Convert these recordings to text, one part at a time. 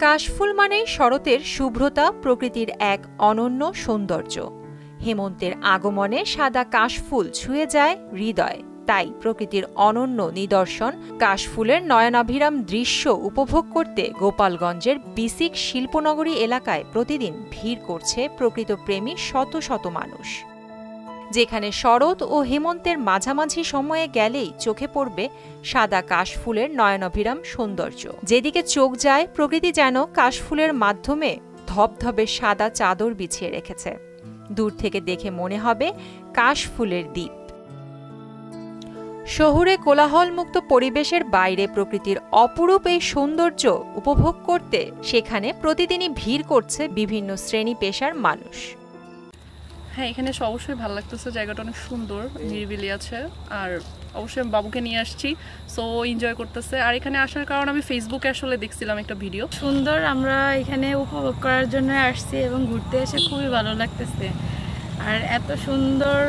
কাশফুল মানেই শরতের শুভ্রতা, প্রকৃতির এক অনন্য সৌন্দর্য। হেমন্তের আগমনে সাদা কাশফুল ছুঁয়ে যায় হৃদয়। তাই প্রকৃতির অনন্য নিদর্শন কাশফুলের নয়নাভিরাম দৃশ্য উপভোগ করতে গোপালগঞ্জের বিসিক শিল্পনগরী এলাকায় প্রতিদিন ভিড় করছে প্রকৃত প্রেমী শত শত মানুষ। যেখানে শরৎ ও হেমন্তের মাঝামাঝি সময়ে গেলেই চোখে পড়বে সাদা কাশফুলের নয়নাভিরাম সৌন্দর্য। যেদিকে চোখ যায়, প্রকৃতি যেন কাশফুলের মাধ্যমে ধবধবে সাদা চাদর বিছিয়ে রেখেছে। দূর থেকে দেখে মনে হবে কাশফুলের দ্বীপ। শহুরে কোলাহলমুক্ত পরিবেশের বাইরে প্রকৃতির অপরূপ এই সৌন্দর্য উপভোগ করতে সেখানে প্রতিদিনই ভিড় করছে বিভিন্ন শ্রেণী পেশার মানুষ। হ্যাঁ, এখানে অবশ্যই ভালো লাগতেছে, জায়গাটা অনেক সুন্দর, নিরিবিলি আছে। আর অবশ্যই বাবুকে নিয়ে আসছি, সো এনজয় করতেছে। আর এখানে আসার কারণ আমি ফেসবুকে আসলে দেখছিলাম একটা ভিডিও। সুন্দর, আমরা এখানে উপভোগ করার জন্য আসছি এবং ঘুরতে এসে খুবই ভালো লাগতেছে। আর এত সুন্দর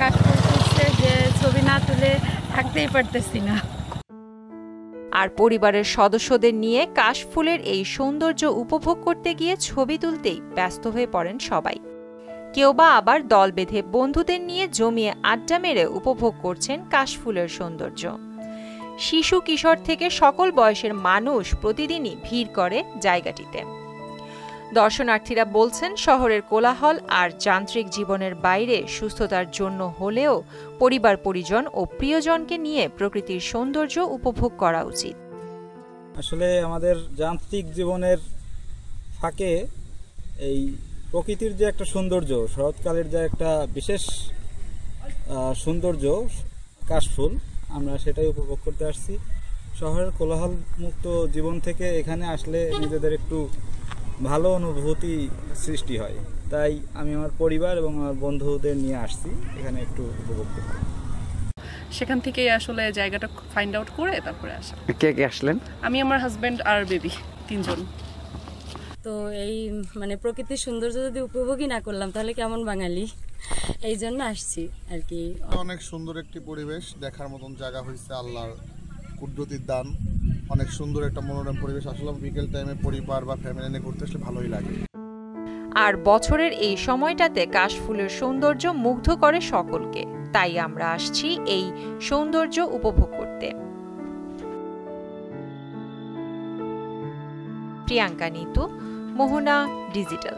কাশফুল ফুটছে যে ছবি না তুলে থাকতেই পারতেছি না। আর পরিবারের সদস্যদের নিয়ে কাশফুলের এই সৌন্দর্য উপভোগ করতে গিয়ে ছবি তুলতেই ব্যস্ত হয়ে পড়েন সবাই। কেউ বা আবার দল বেঁধে বন্ধুদের নিয়ে জমিয়ে আড্ডা মেরে উপভোগ করছেন কাশফুলের সৌন্দর্য। শিশু কিশোর থেকে সকল বয়সের মানুষ প্রতিদিনই ভিড় করে জায়গাটিতে। দর্শনার্থীরা বলছেন, শহরের কোলাহল আর যান্ত্রিক জীবনের বাইরে সুস্থতার জন্য হলেও পরিবার পরিজন ও প্রিয়জনকে নিয়ে প্রকৃতির সৌন্দর্য উপভোগ করা উচিত। আসলে আমাদের যান্ত্রিক জীবনের ফাঁকে এই প্রকৃতির যে একটা সৌন্দর্য, শরৎকালের যে একটা বিশেষ সৌন্দর্য কাশফুল, আমরা সেটাই উপভোগ করতে আসছি। শহরের কোলাহল মুক্ত জীবন থেকে এখানে আসলে নিজেদের একটু ভালো অনুভূতি সৃষ্টি হয়। তাই আমি আমার পরিবার এবং আমার বন্ধুদের নিয়ে আসছি এখানে একটু উপভোগ করতে। সেখান থেকেই আসলে জায়গাটা ফাইন্ড আউট করে তারপরে আসা। কে কে আসলেন? আমি, আমার হাজব্যান্ড আর বেবি, 3 জন। তো এই প্রকৃতির সৌন্দর্য যদি উপভোগই না করলাম তাহলে কেমন বাঙালি, এই জন্য আসছি আর কি। অনেক সুন্দর একটি পরিবেশ, দেখার মতন জায়গা হয়েছে, আল্লাহর কুদরতির দান। অনেক সুন্দর একটা মনোরম পরিবেশ। আসলে বিকেল টাইমে পরিবার বা ফ্যামিলি নিয়ে ঘুরতে আসলে ভালোই লাগে। আর বছরের এই সময়টাতে কাশফুলের সৌন্দর্য মুগ্ধ করে সকলকে। তাই আমরা আসছি এই সৌন্দর্য উপভোগ করতে। প্রিয়াঙ্কা নিতু, মোহনা ডিজিটাল।